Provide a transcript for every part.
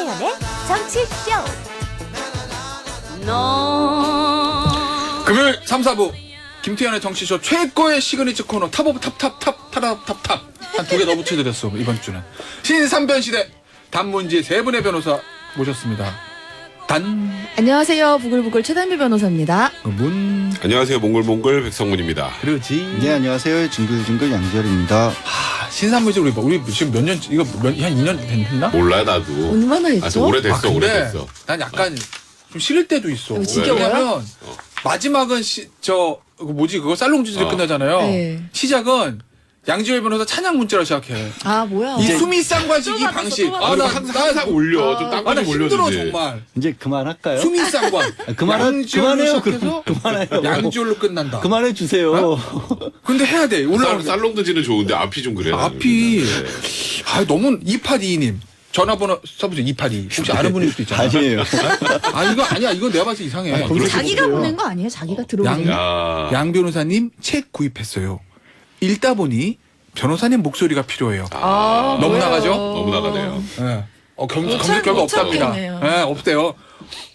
김태현의 정치쇼. 금요일 3, 4부 김태현의 정치쇼 최고의 시그니처 코너 탑 오브 탑탑탑탑탑탑 한 두 개 더 붙여드렸어. 이번 주는 신삼변 시대 단문지 세 분의 변호사 모셨습니다. 안녕하세요. 부글부글 최단비 변호사입니다. 안녕하세요. 몽글몽글 백성문입니다. 그러지. 네, 안녕하세요. 징글징글 양지열입니다. 신삼변지 우리 지금 몇 년, 이거 한 2년 됐나? 몰라 나도. 얼마나 했죠? 아주 오래됐어. 근데 오래됐어. 난 약간 좀 싫을 때도 있어. 지겨워요? 왜냐면 마지막은 그거 살롱지지로 끝나잖아요. 네. 시작은 양지열 변호사 찬양 문자로 시작해. 아 뭐야? 이 수미상관식 이 방식. 아, 나 항상 올려. 좀 나 땅콩 힘들어 올려주지. 정말. 이제 그만할까요? 수미상관. 그만해요. 그만해요. 양지열로 끝난다. 그만해 주세요. 근데 해야 돼. 올라오는 살롱드지는 좋은데 앞이 좀 그래. 나는. 앞이 네. 너무 2822님 전화번호 써보세요. 282 혹시 아는 분일 수도 있잖아. 아니에요. 이거 아니야. 이거 내가 봤을 때 이상해. 자기가 보낸 거 아니에요? 자기가 들어오는 거. 야. 양 변호사님 책 구입했어요. 읽다 보니 변호사님 목소리가 필요해요. 너무 뭐예요? 나가죠? 너무 나가네요. 예. 검색 못 결과 없답니다. 참겠네요. 예, 없대요.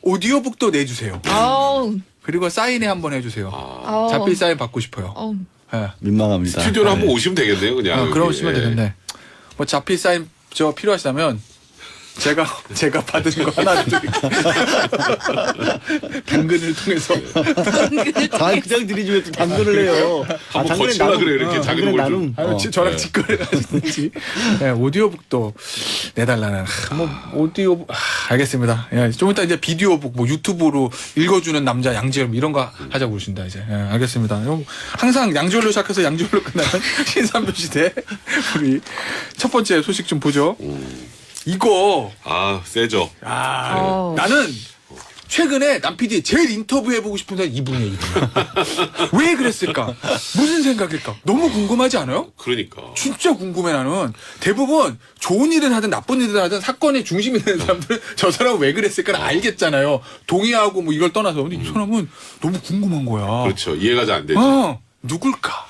오디오북도 내주세요. 아우, 그리고 사인회 한번 해주세요. 아우. 자필 사인 받고 싶어요. 아우. 예. 민망합니다. 스튜디오로 한번 오시면 되겠네요, 그냥. 그러시면 여기. 되겠네. 뭐 자필 사인 필요하시다면 제가 받은 거 하나 드릴게요. 당근을 통해서. 다 그냥 드리지 왜 또 당근을 해요? 한번 거칠라 그래, 이렇게 자기 당근에 얼굴 좀. 나눔. 저랑 네. 직거래를 하시든지. 네, 오디오북도 내달라는. 오디오북. 알겠습니다. 예, 좀 이따 이제 비디오북, 유튜브로 읽어주는 남자 양지열 이런 거 하자고 그러신다, 이제. 예, 알겠습니다. 항상 양지열로 시작해서 양지열로 끝나는 신삼변 시대. 우리 첫 번째 소식 좀 보죠. 이거. 세죠. 나는 최근에 남PD 제일 인터뷰해보고 싶은 사람이 이분이에요, 이분. 왜 그랬을까? 무슨 생각일까? 너무 궁금하지 않아요? 그러니까. 진짜 궁금해, 나는. 대부분 좋은 일을 하든 나쁜 일을 하든 사건의 중심이 되는 사람들은 저 사람은 왜 그랬을까를 알겠잖아요. 동의하고 뭐 이걸 떠나서. 근데 이 사람은 너무 궁금한 거야. 그렇죠. 이해가 잘 안 되죠. 누굴까?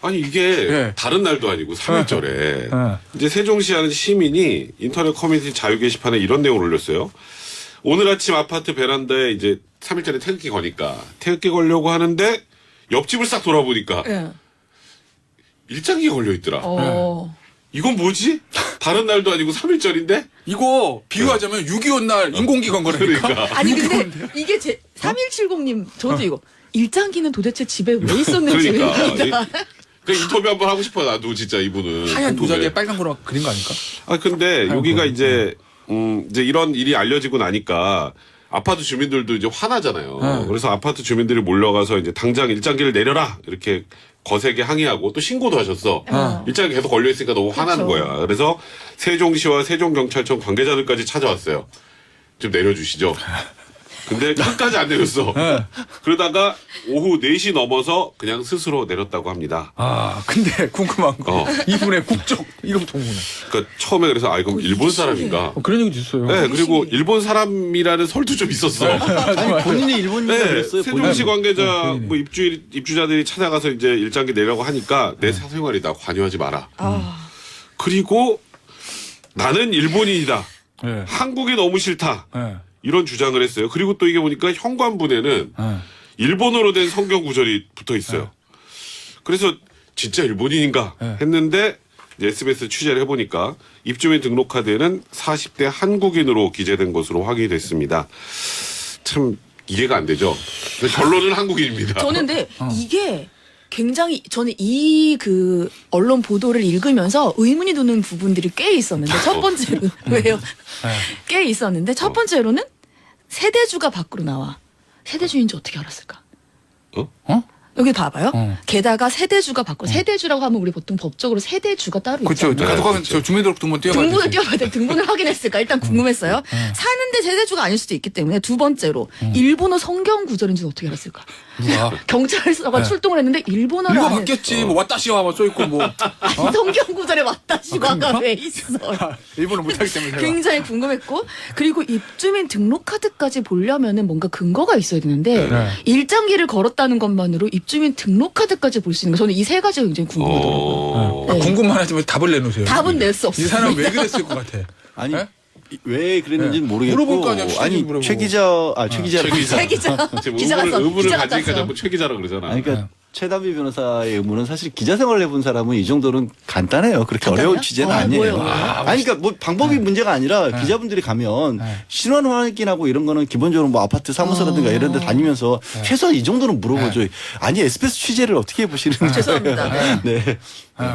아니 이게 예. 다른 날도 아니고 3일절에 예. 이제 세종시 하는 시민이 인터넷 커뮤니티 자유 게시판에 이런 내용을 올렸어요. 오늘 아침 아파트 베란다에 이제 3일절에 태극기 거니까 태극기 걸려고 하는데 옆집을 싹 돌아보니까 예. 일장기가 걸려 있더라. 이건 뭐지? 다른 날도 아니고 3일절인데? 이거 비유하자면 6.25 날 인공기 건 거라니까. 그러니까. 아니 근데 이게 3170님 저도 이거 일장기는 도대체 집에 왜 있었는지. 그러니까. 그 인터뷰 한번 하고 싶어 나도 진짜 이분은. 하얀 궁금해. 도자기에 빨간 거로 그린 거 아닐까? 근데 여기가 이제 이런 일이 알려지고 나니까 아파트 주민들도 이제 화나잖아요. 그래서 아파트 주민들이 몰려가서 이제 당장 일장기를 내려라 이렇게 거세게 항의하고 또 신고도 하셨어. 일장기 계속 걸려 있으니까 너무 화나는 거야. 그래서 세종시와 세종경찰청 관계자들까지 찾아왔어요. 좀 내려주시죠. 근데 끝까지 안 내렸어. 그러다가 오후 4시 넘어서 그냥 스스로 내렸다고 합니다. 근데 궁금한 거. 이분의 국적, 이거부터 궁금해. 그러니까 처음에 그래서 그럼 일본 사람인가? 그런 얘기도 있어요. 네, 그리고 일본 사람이라는 설도 좀 있었어. 아니, 본인이 일본인이라고 네, 그랬어요. 세종시 관계자, 본인이. 뭐 입주자들이 찾아가서 이제 일장기 내려고 하니까 내 사생활이다. 관여하지 마라. 그리고 나는 일본인이다. 네. 한국이 너무 싫다. 네. 이런 주장을 했어요. 그리고 또 이게 보니까 현관문에는 일본어로 된 성경 구절이 붙어 있어요. 그래서 진짜 일본인인가 했는데 이제 SBS 취재를 해보니까 입주민 등록 카드에는 40대 한국인으로 기재된 것으로 확인이 됐습니다. 참 이해가 안 되죠. 근데 결론은 한국인입니다. 저는 근데 이게 굉장히 저는 이 그 언론 보도를 읽으면서 의문이 드는 부분들이 꽤 있었는데 첫 번째로 왜요? 꽤 있었는데 첫 번째로는 세대주가 밖으로 나와. 세대주인지 어떻게 알았을까? 여기 봐봐요. 게다가 세대주가 밖으로 세대주라고 하면 우리 보통 법적으로 세대주가 따로 그렇죠. 있잖아요. 가서 가면 저 주민등록등본 띄워봐야 등본을 되지. 띄워봐야 돼. 등본을 확인했을까? 일단 궁금했어요. 사는데 세대주가 아닐 수도 있기 때문에 두 번째로 일본어 성경 구절인지 어떻게 알았을까? 누가? 경찰서가 출동을 했는데 일본어를 이거 안 해. 맞겠지. 뭐 와타시와 뭐 써있고 뭐. 아니, 성경 구절에 왔다시와가 왜 있어? 일본어 못하기 때문에 제가. 굉장히 궁금했고 그리고 입주민 등록 카드까지 보려면은 뭔가 근거가 있어야 되는데 네. 일장기를 걸었다는 것만으로 입주민 등록 카드까지 볼 수 있는 거 저는 이 세 가지가 굉장히 궁금하더라고요. 네. 궁금만 하지만 답을 내놓으세요. 답은 낼 수 이 없어요. 사람 왜 그랬을 것 같아? 아니, 네? 왜 그랬는지는 네. 모르겠고. 물어볼 거 아니야, 아니 물어보고. 최 기자 최 기자. 최 기자. 지금 기자가 의문을 기자가 가지니까 땄어. 자꾸 최 기자라 그러잖아. 아니 그러니까 최다비 변호사의 의무는 사실 기자 생활을 해본 사람은 이 정도는 간단해요. 그렇게 어려운 취재는 아니에요. 뭐예요? 아니 그러니까 뭐 방법이 문제가 아니라 기자분들이 가면 신원 확인하고 이런 거는 기본적으로 뭐 아파트 사무소라든가 이런 데 다니면서 최소한 이 정도는 물어보죠. 아니 SBS 취재를 어떻게 해보시는 거예요? 죄송합니다. 네.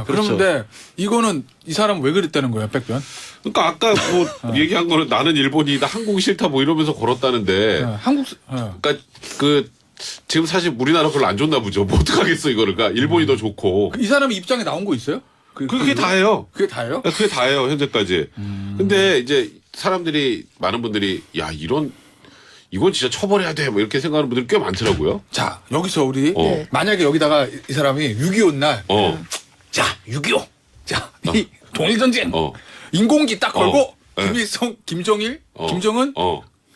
그렇죠. 그런데 이거는 이 사람 왜 그랬다는 거야, 백변? 그러니까 아까 뭐 얘기한 거는 나는 일본이다, 한국이 싫다 뭐 이러면서 걸었다는데. 한국 그러니까 그 지금 사실 우리나라 별로 안 좋나 보죠. 뭐 어떡하겠어 이거를. 그러니까 일본이 더 좋고. 이 사람이 입장에 나온 거 있어요? 그게 다예요. 그게 다예요? 그게 다예요 현재까지. 근데 이제 사람들이 많은 분들이 야 이건 진짜 처벌해야 돼 뭐 이렇게 생각하는 분들이 꽤 많더라고요. 자, 여기서 우리 네. 만약에 여기다가 이 사람이 6.25 날 자, 6.25. 자, 이 동일전쟁. 인공기 딱 걸고 네. 김일성, 김정일, 김정은,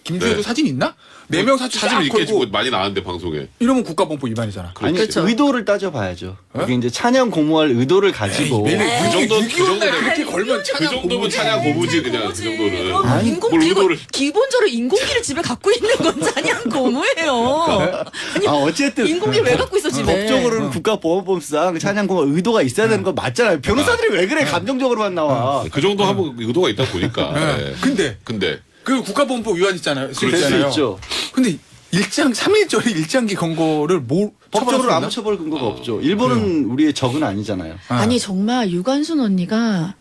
김주혜도 네. 사진 있나? 4명 사진 딱 사진을 이렇게 주고 걸고 많이 나왔는데 방송에. 이러면 국가범법 위반이잖아. 아니 그렇죠. 의도를 따져봐야죠. 이게 이제 찬양 공모할 의도를 가지고 그 정도 6.25 날 그 그렇게 걸면 그 정도면 찬양 고무지 그냥 그 정도는. 아니, 인공 뭘 의도를- 기본적으로 인공기를 집에 갖고 있는 건 찬양 고무예요. 아니 어쨌든 인공기를 왜 갖고 있어 집에? 법적으로는 국가보안법상 찬양 공모 의도가 있어야 되는 건 맞잖아요. 변호사들이 왜 그래 감정적으로만 나와. 그 정도 하면 의도가 있다 보니까. 네. 근데 그 국가범법 위반 있잖아요. 그럴 수 있죠. 근데 3일절에 일장기 건 거를 뭐 법적으로 처벌할 아무 수 있나? 처벌 근거가 없죠. 일본은 우리의 적은 아니잖아요. 아니 정말 유관순 언니가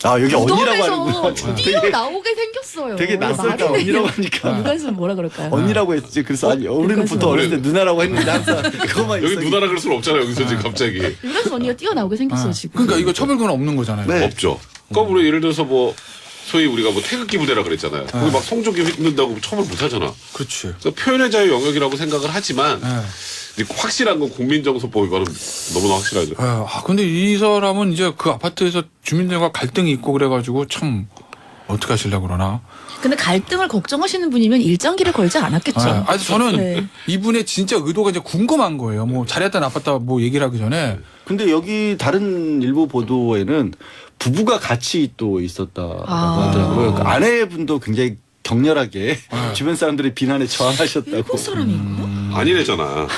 아 여기 언니라고 무덤에서 하는구나. 뛰어 나오게 생겼어요. 되게 낯설다 언니라고 하니까. 유관순 뭐라 그럴까요? 언니라고 했지. 그래서 아니 우리는 보통 어렸을 때 누나라고 했는데 항상 그것만 여기 있어. 누나라 그럴 수는 없잖아요. 여기서 지금 갑자기. 유관순 언니가 뛰어 나오게 생겼어요 지금. 그러니까 이거 처벌권은 없는 거잖아요. 네. 없죠. 그러니까 우리 예를 들어서 뭐 소위 우리가 뭐 태극기 부대라 그랬잖아요. 거기 막 성조기 휘둔다고 처벌 못 하잖아. 그렇지. 그래서 표현의 자유 영역이라고 생각을 하지만 이제 확실한 건 국민정서법 위반은 너무나 확실하죠. 근데 이 사람은 이제 그 아파트에서 주민들과 갈등이 있고 그래가지고 참 어떻게 하시려고 그러나. 근데 갈등을 걱정하시는 분이면 일장기를 걸지 않았겠죠. 아니 저는 네. 이분의 진짜 의도가 이제 궁금한 거예요. 뭐 잘했다 나빴다 뭐 얘기를 하기 전에. 근데 여기 다른 일부 보도에는 부부가 같이 또 있었다라고 하더라고요. 그 아내분도 굉장히 격렬하게 주변 사람들의 비난에 저항하셨다고. 일본 사람인가? 아니래잖아.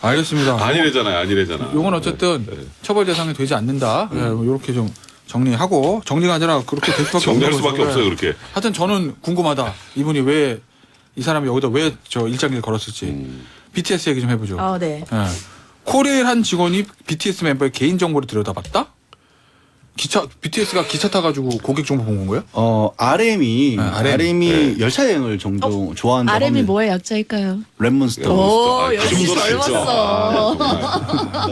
알겠습니다. 아니래잖아. 이건 어쨌든 처벌 대상이 되지 않는다. 이렇게 좀 정리하고 정리가 아니라 그렇게 될 수밖에 없는 정리할 거죠. 수밖에 없어요 그렇게. 하여튼 저는 궁금하다. 이분이 왜 이 사람이 여기다 왜 저 일장기를 걸었을지. BTS 얘기 좀 해보죠. 아 네. 예. 코레일 한 직원이 BTS 멤버의 개인 정보를 들여다봤다? BTS가 기차 타가지고 고객 정보 본 건가요? RM이 RM. 열차 여행을 종종 좋아한다고 RM이 합니다. 뭐의 약자일까요? 랩몬스터. 오, 그 역시 정도는 알죠. 젊었어.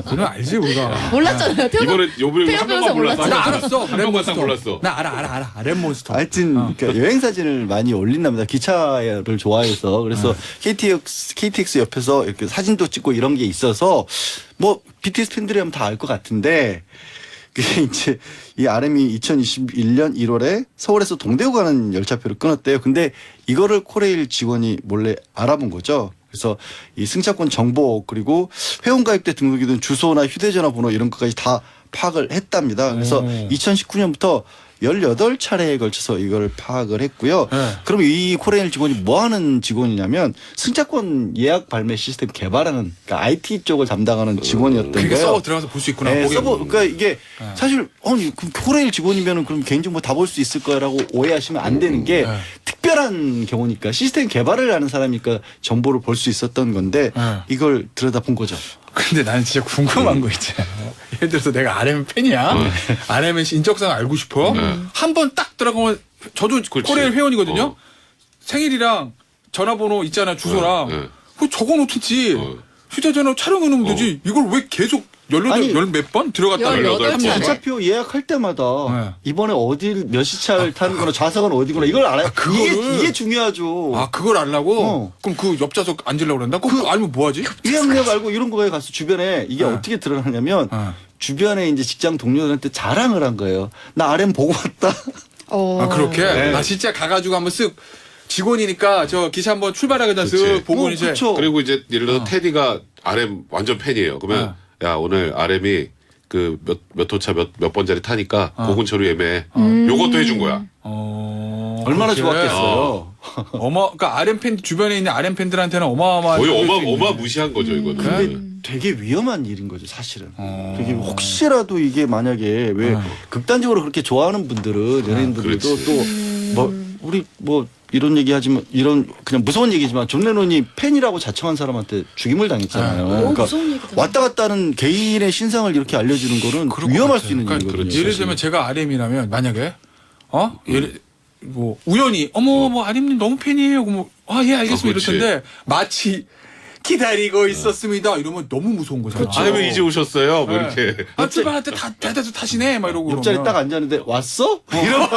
그건 알지 우리가. 몰랐잖아요. 이번에 한 명만 몰랐어. 나 알았어. 한 명만 딱 몰랐어. 나 알아. 랩몬스터. 하여튼 그러니까 여행 사진을 많이 올린답니다. 기차를 좋아해서 그래서 KTX 옆에서 이렇게 사진도 찍고 이런 게 있어서 뭐 BTS 팬들이라면 다 알 것 같은데 그게 이제 이 RM이 2021년 1월에 서울에서 동대구 가는 열차표를 끊었대요. 근데 이거를 코레일 직원이 몰래 알아본 거죠. 그래서 이 승차권 정보 그리고 회원가입 때 등록이든 주소나 휴대전화 번호 이런 것까지 다 파악을 했답니다. 그래서 2019년부터 18차례에 걸쳐서 이걸 파악을 했고요. 네. 그럼 이 코레일 직원이 뭐 하는 직원이냐면 승차권 예약 발매 시스템 개발하는 그러니까 IT 쪽을 담당하는 직원이었던 그게 거예요. 서버 들어가서 볼 수 있구나. 네, 고객. 그러니까 이게 사실 그럼 코레일 직원이면은 그럼 개인정보 다 볼 수 있을 거라고 오해하시면 안 되는 게 특별한 경우니까 시스템 개발을 하는 사람이니까 정보를 볼 수 있었던 건데 이걸 들여다본 거죠. 근데 나는 진짜 궁금한 거 있잖아. 예를 들어서 내가 RM 팬이야. RM의 인적사항 알고 싶어. 한 번 딱 들어가면 저도 그렇지. 코레일 회원이거든요. 생일이랑 전화번호 있잖아 주소랑. 그거 적어놓든지 휴대전화 촬영해 놓으면 되지. 이걸 왜 계속 아니, 열 몇 번 들어갔다 18 차례. 기차표 예약할 때마다 네. 이번에 어딜 몇 시차를 타는 거나 좌석은 어디구나 이걸 알아요. 그거를- 이게 중요하죠. 아 그걸 알라고? 어. 그럼 그 옆좌석 앉으려고 그런다? 그거 알면 뭐하지? 예약력 알고 이런 거에 가서 주변에 이게 네. 어떻게 드러나냐면 네. 주변에 이제 직장 동료들한테 자랑을 한 거예요. 나 RM 보고 왔다. 아 그렇게? 네. 나 진짜 가가지고 한번 쓱 직원이니까 저 기차 한번 출발하기 전에 쓱 보고 이제 그쵸. 그리고 이제 예를 들어서 테디가 RM 완전 팬이에요. 그러면 야 오늘 RM이 그 몇 호차 몇 번짜리 타니까 보건 처리 애매해. 요것도 해준 거야. 얼마나 그렇게. 좋았겠어요. 그러니까 RM 팬 주변에 있는 RM 팬들한테는 어마어마한 거의 효율이 있는 어마무시한 거죠 이거는. 근데 되게 위험한 일인 거죠, 사실은. 되게 혹시라도 이게 만약에 왜 극단적으로 그렇게 좋아하는 분들은 연예인분들도 그렇지. 또 뭐 우리 뭐 이런 얘기하지만 이런 그냥 무서운 얘기지만 존 레논이 팬이라고 자청한 사람한테 죽임을 당했잖아요. 그러니까 무서운 얘기다. 왔다 갔다 하는 개인의 신상을 이렇게 알려주는 거는 그럴 것 위험할 같아요. 수 있는 그러니까 일이거든요. 예를 사실. 들면 제가 RM이라면 만약에 예를 뭐 우연히 뭐 RM님 너무 팬이에요. 뭐 예 알겠습니다 이럴 그렇지. 텐데 마치 기다리고 있었습니다 이러면 너무 무서운 거잖아요. 그렇죠. 왜 이제 오셨어요? 뭐 네. 이렇게. 출발할 때 대대서 타시네 막 이러고 옆자리 그러면. 딱 앉았는데 왔어? 이러면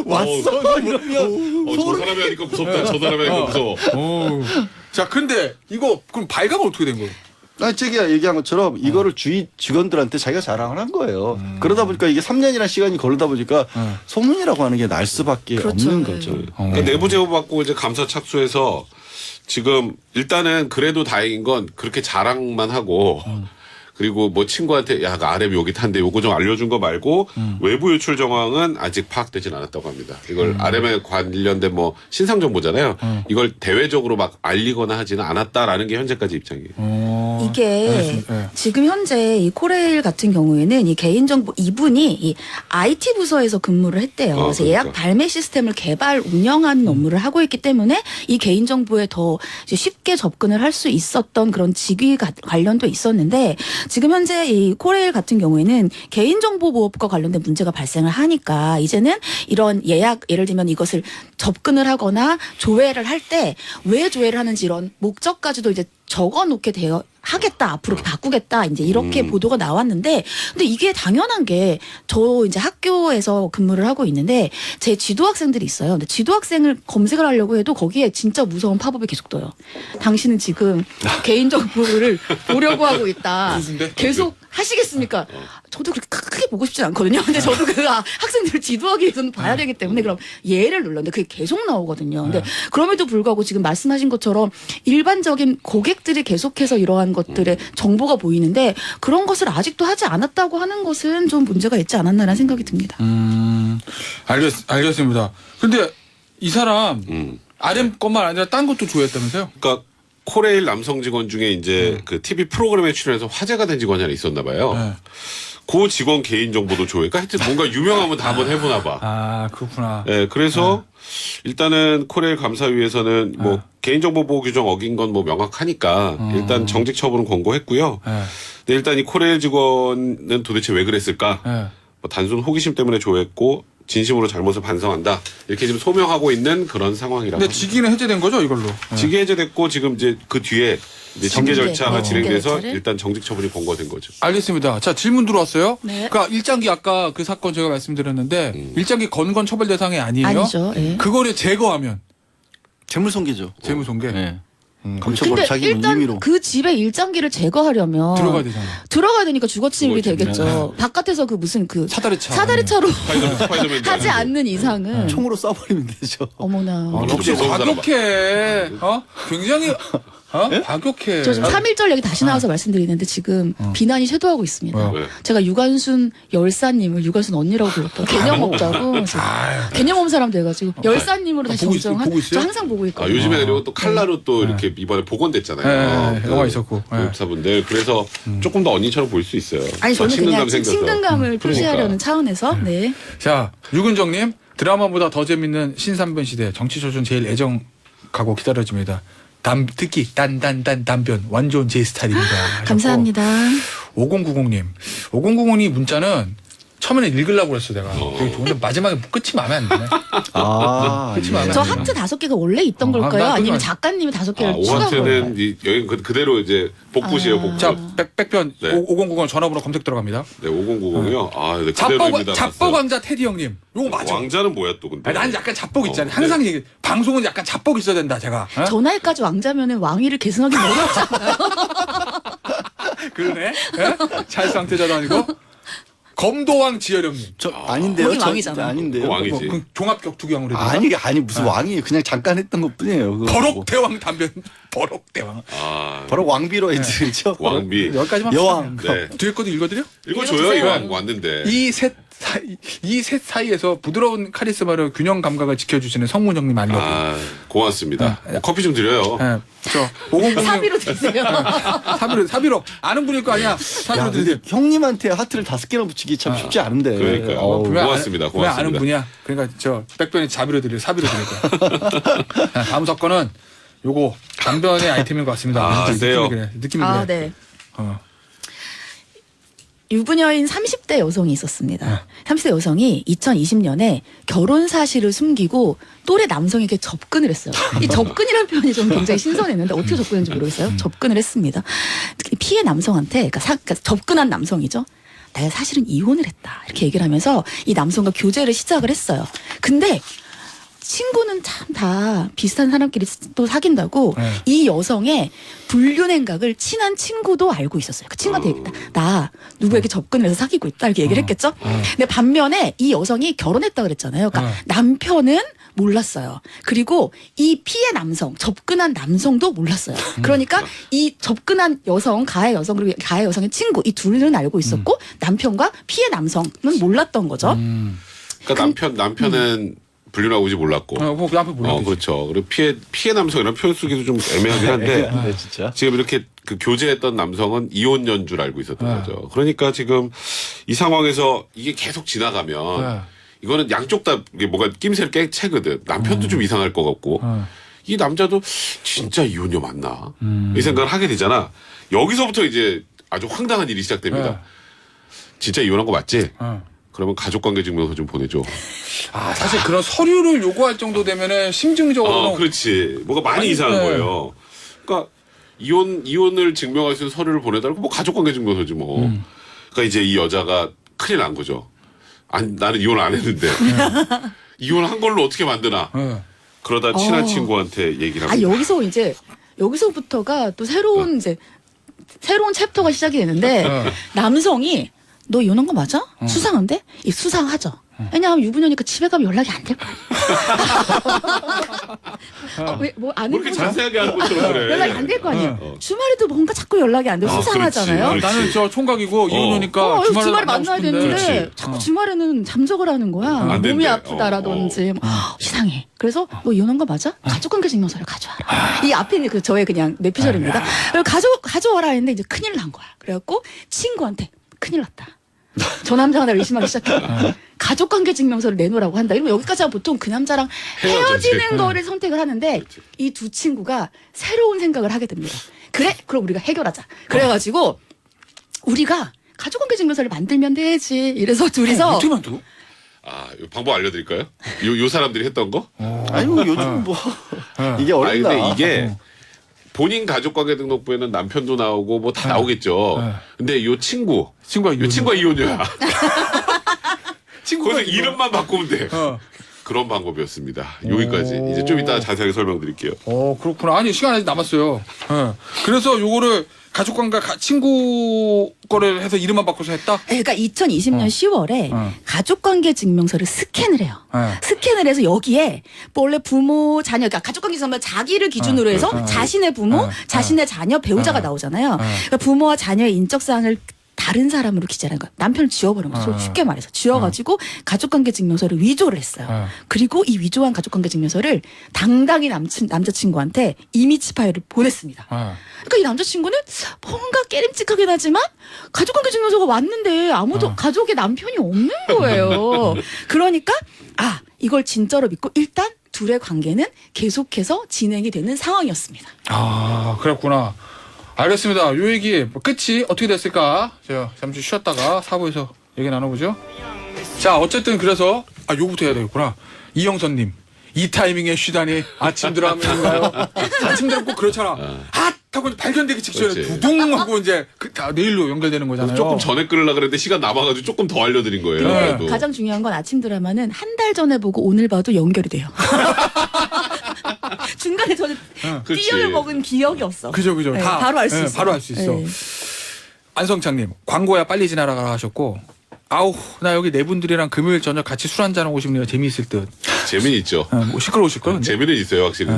왔어? 이러면 저 사람이 하니까 무섭다. 저 사람이 하니까 무서워. 오. 자 근데 이거 그럼 발각은 어떻게 된 거예요? 아니, 제가 얘기한 것처럼 이거를 주위 직원들한테 자기가 자랑을 한 거예요. 그러다 보니까 이게 3년이라는 시간이 걸리다 보니까 소문이라고 하는 게 날 수밖에 그렇죠. 없는 네. 거죠. 그러니까 내부 제보 받고 이제 감사 착수해서 지금 일단은 그래도 다행인 건 그렇게 자랑만 하고 그리고 뭐 친구한테 야, 그 RM 여기 탄데 요거 좀 알려준 거 말고 외부 유출 정황은 아직 파악되진 않았다고 합니다. 이걸 RM에 관련된 뭐 신상 정보잖아요. 이걸 대외적으로 막 알리거나 하지는 않았다라는 게 현재까지 입장이에요. 이게 알겠습니다. 네. 지금 현재 이 코레일 같은 경우에는 이 개인정보 이분이 이 IT 부서에서 근무를 했대요. 그래서 그러니까. 예약 발매 시스템을 개발 운영하는 업무를 하고 있기 때문에 이 개인정보에 더 이제 쉽게 접근을 할 수 있었던 그런 직위 관련도 있었는데 지금 현재 이 코레일 같은 경우에는 개인정보보호법과 관련된 문제가 발생을 하니까 이제는 이런 예를 들면 이것을 접근을 하거나 조회를 할 때 왜 조회를 하는지 이런 목적까지도 이제 적어 놓게 되어 하겠다 앞으로 바꾸겠다 이제 이렇게 보도가 나왔는데 근데 이게 당연한 게 저 이제 학교에서 근무를 하고 있는데 제 지도 학생들이 있어요. 근데 지도 학생을 검색을 하려고 해도 거기에 진짜 무서운 팝업이 계속 떠요. 당신은 지금 개인 정보를 보려고 하고 있다. 무슨데? 계속 하시겠습니까? 저도 그렇게 크게 보고 싶진 않거든요. 근데 저도 그 학생들을 지도하기 위해서는 봐야 되기 때문에 그럼 예를 눌렀는데 그게 계속 나오거든요. 근데 그럼에도 불구하고 지금 말씀하신 것처럼 일반적인 고객들이 계속해서 이러한 것들의 정보가 보이는데 그런 것을 아직도 하지 않았다고 하는 것은 좀 문제가 있지 않았나라는 생각이 듭니다. 알겠습니다. 근데 이 사람 RM 것만 아니라 딴 것도 조회했다면서요? 그러니까 코레일 남성 직원 중에 이제 그 TV 프로그램에 출연해서 화제가 된 직원이 하나 있었나 봐요. 네. 그 직원 개인 정보도 조회. 그러니까 하여튼 뭔가 유명하면 다 한번 해보나 봐. 아 그렇구나. 네, 그래서 일단은 코레일 감사위에서는 뭐 개인정보 보호 규정 어긴 건 뭐 명확하니까 일단 정직 처분은 권고했고요. 네. 근데 일단 이 코레일 직원은 도대체 왜 그랬을까? 네. 뭐 단순 호기심 때문에 조회했고 진심으로 잘못을 반성한다. 이렇게 지금 소명하고 있는 그런 상황이라고. 근데 직위는 해제된 거죠 이걸로? 직위 해제됐고 지금 이제 그 뒤에 이제 징계 징계, 절차가 징계 진행돼서 절차를? 일단 정직 처분이 권고된 거죠. 알겠습니다. 자 질문 들어왔어요. 네. 그러니까 일장기 아까 그 사건 제가 말씀드렸는데 일장기 건건 처벌 대상이 아니에요. 아니죠. 예. 그거를 제거하면 재물손괴죠. 재무손괴 네. 감춰버려 근데 자기 일단 임의로. 그 집의 일장기를 제거하려면 들어가야 되잖아. 들어가야 되니까 주거침입이 주거침입. 되겠죠. 바깥에서 그 무슨 그 사다리차. 사다리차로 스파이더맨 하지 않는 이상은 총으로 쏴버리면 되죠. 어머나. 아, 역시 무서운 사람 과격해. 굉장히 과격해. 저 지금 3.1절 얘기 다시 나와서 말씀드리는데 지금 비난이 쇄도하고 있습니다. 왜요? 왜? 제가 유관순 열사님을 유관순 언니라고 불렀던 개념 없다고 그래서 개념 없는 사람 돼가지고 열사님으로 다시 보고 정정한 보고 있어요? 저 항상 보고 아, 있거든요. 요즘에 그리고 또 칼라로 또 이렇게 이번에 복원됐잖아요. 네, 영화 있었고. 네. 교육사분들 그래서 조금 더 언니처럼 보일 수 있어요. 아니 저는 그냥 생겨서. 친근감을 표시하려는 그러니까. 차원에서 네. 자 유근정님 드라마보다 더 재밌는 신삼변 시대 정치조준 제일 애정 가고 기다려집니다. 특히 딴딴딴 단변 완전 제 스타일입니다. 하셨고, 감사합니다. 5090님 5090이 문자는 처음에는 읽으려고 그랬어 내가. 되게 좋은데 마지막에 끝이 마음에 안 드네. 아, 그치, 마음에 저 안 드네. 하트 5개가 원래 있던 나 걸까요? 그건 아니면 아니- 작가님이 5개를 아, 추가한 걸까요? 오한테는 여기 그대로 이제 복붙이에요, 복붙. 자 백편 네. 5090 전화번호 검색 들어갑니다. 네, 5090이요. 아, 네, 그대로입니다. 잡복 왕자 테디 형님. 요거 맞아. 왕자는 뭐야 또 근데? 아니, 난 약간 잡복 있잖아요. 네. 항상 얘기 방송은 약간 잡복 있어야 된다 제가. 어? 전화일까지 왕자면은 왕위를 계승하기 어렵잖아요. 그러네. 예? 찰상태자도 아니고 검도왕 지열형님. 저 아닌데요. 거기 저 왕이잖아. 아닌데요. 왕이지. 뭐, 그 종합격투기왕으로 해야 아니 아니 무슨 왕이에요. 그냥 잠깐 했던 것뿐이에요. 그거 뭐. 버럭대왕 단변. 버럭대왕. 아, 바로 왕비로 해드리죠. 왕비. 여기까지만. 여왕. 네. 뒤에 것도 읽어드려? 읽어줘요, 읽어주세요. 이왕 왔는데. 이 셋 이 셋 사이에서 부드러운 카리스마를 균형 감각을 지켜주시는 성문형님 알려고. 아, 고맙습니다. 뭐 커피 좀 드려요. 예, 저 500 사비로 드세요. 사비로 아는 분일 거 아니야. 야, 사비로 근데 드세요. 형님한테 하트를 5개나 붙이기 참 쉽지 않은데. 그러니까요. 어우, 고맙습니다. 왜 아는 고맙습니다. 분이야? 그러니까 저 백변이 사비로 드릴 거야. 자, 다음 사건은 요거 강변의 아이템인 것 같습니다. 아, 느낌이 네요. 그래. 느낌이 아, 그래. 네. 어. 유부녀인 30대 여성이 있었습니다. 30대 여성이 2020년에 결혼 사실을 숨기고 또래 남성에게 접근을 했어요. 이 접근이라는 표현이 좀 굉장히 신선했는데 어떻게 접근했는지 모르겠어요. 접근을 했습니다. 특히 피해 남성한테 그러니까 접근한 남성이죠. 내가 사실은 이혼을 했다 이렇게 얘기를 하면서 이 남성과 교제를 시작을 했어요. 근데 친구는 참 다 비슷한 사람끼리 또 사귄다고 네. 이 여성의 불륜 행각을 친한 친구도 알고 있었어요. 그 친구한테 얘기했다. 나 누구에게 접근을 해서 사귀고 있다 이렇게 얘기를 했겠죠. 근데 반면에 이 여성이 결혼했다 그랬잖아요. 그러니까 남편은 몰랐어요. 그리고 이 피해 남성, 접근한 남성도 몰랐어요. 그러니까 이 접근한 여성, 가해 여성 그리고 가해 여성의 친구 이 둘은 알고 있었고 남편과 피해 남성은 몰랐던 거죠. 그러니까 남편은 불륜하고지 몰랐고. 뭐 그 앞에 몰라. 그렇죠. 그리고 피해 남성이라는 표현 쓰기도 좀 애매하긴 한데. 네, 진짜. 지금 이렇게 그 교제했던 남성은 이혼녀인 줄 알고 있었던 거죠. 그러니까 지금 이 상황에서 이게 계속 지나가면 네. 이거는 양쪽 다 이게 뭐가 낌새를 깨채거든. 남편도 좀 이상할 것 같고 이 남자도 진짜 이혼녀 맞나 이 생각을 하게 되잖아. 여기서부터 이제 아주 황당한 일이 시작됩니다. 네. 진짜 이혼한 거 맞지? 어. 그러면 가족관계 증명서 좀 보내줘. 아 사실 그런 서류를 요구할 정도 되면은 심증적으로 그렇지. 뭐가 많이 아니, 이상한 네. 거예요. 그러니까 이혼을 증명할 수 있는 서류를 보내달라고 뭐 가족관계 증명서지 뭐. 그러니까 이제 이 여자가 큰일 난 거죠. 아니 나는 이혼 안 했는데 이혼한 걸로 어떻게 만드나. 네. 그러다 친한 친구한테 얘기를 아 합니다. 여기서부터가 또 새로운 새로운 챕터가 시작이 되는데 남성이 너 이혼한 거 맞아? 수상한데? 이 수상하죠. 왜냐하면 유부녀니까 집에 가면 연락이 안 될 거야. 뭐안 뭐 이렇게 자세하게 하는 것처럼 그래. 연락이 안 될 거 아니에요. 주말에도 뭔가 자꾸 연락이 안 되고 수상하잖아요. 그렇지. 나는 저 총각이고 이혼녀니까 주말에 만나고 만나야 싶은데. 되는데 그렇지. 자꾸 주말에는 잠적을 하는 거야. 안 몸이 된대. 아프다라든지 뭐 이상해. 그래서 너 이혼한 거 맞아? 가족관계 증명서를 가져와라. 이 앞에 있는 그 저의 그냥 내피셜입니다. 그리고 가져와라 했는데 이제 큰일 난 거야. 그래갖고 친구한테 큰일 났다. 저 남자가 나를 의심하기 시작했다. 가족관계 증명서를 내놓으라고 한다. 이러면 여기까지가 보통 그 남자랑 헤어지는 거를 선택을 하는데 이 두 친구가 새로운 생각을 하게 됩니다. 그래? 그럼 우리가 해결하자. 그래가지고 우리가 가족관계 증명서를 만들면 되지. 이래서 둘이서 어떻게 만들어? 이 방법 알려드릴까요? 요 사람들이 했던 거? 아니 뭐 요즘 뭐 이게 아니 어렵다. 근데 이게 본인 가족관계 등록부에는 남편도 나오고 뭐 다 나오겠죠. 네. 근데 요 친구가 친구가 이혼녀야. 친구가 거기서 이름만 바꾸면 돼. 어. 그런 방법이었습니다. 여기까지. 이제 좀 이따 자세하게 설명드릴게요. 그렇구나. 아니 시간 아직 남았어요. 예. 그래서 요거를 가족관계 친구 거를 해서 이름만 바꿔서 했다. 그러니까 2020년 10월에 가족관계 증명서를 스캔을 해요. 스캔을 해서 여기에 원래 부모, 자녀, 그러니까 가족관계 증명서 자기를 기준으로 해서 자신의 부모, 자신의 자녀, 배우자가 나오잖아요. 그러니까 부모와 자녀의 인적 사항을 다른 사람으로 기재하는 거야. 남편을 지워버린 거죠. 쉽게 말해서 지워가지고 가족관계 증명서를 위조를 했어요. 그리고 이 위조한 가족관계 증명서를 당당히 남자친구한테 이미지 파일을 보냈습니다. 그러니까 이 남자친구는 뭔가 깨림직하긴 하지만 가족관계 증명서가 왔는데 아무도 가족의 남편이 없는 거예요. 그러니까 이걸 진짜로 믿고 일단 둘의 관계는 계속해서 진행이 되는 상황이었습니다. 그랬구나. 알겠습니다. 요 얘기 끝이 어떻게 됐을까? 제가 잠시 쉬었다가 4부에서 얘기 나눠보죠. 자, 어쨌든 그래서 요부터 해야 되겠구나. 이영선님, 이 타이밍에 쉬다니 아침 드라마인가요? 아침 드라마 꼭 그렇잖아. 하고 발견되기 직전에 그렇지. 두둥 하고 이제 다 내일로 연결되는 거잖아요. 조금 전에 끌으려고 그랬는데 시간 남아가지고 조금 더 알려드린 거예요. 근데 그래도. 가장 중요한 건 아침 드라마는 한 달 전에 보고 오늘 봐도 연결이 돼요. 중간에 저는 그렇지. 띄어를 먹은 기억이 없어. 그죠. 네, 다 바로 알 수 있어. 바로 알 수 있어. 네. 안성창님, 광고야 빨리 지나가라 하셨고, 나 여기 네 분들이랑 금요일 저녁 같이 술 한잔하고 싶네요. 재미있을 듯. 재미는 있죠. 뭐 시끄러우실 거예요. 근데. 재미는 있어요, 확실히.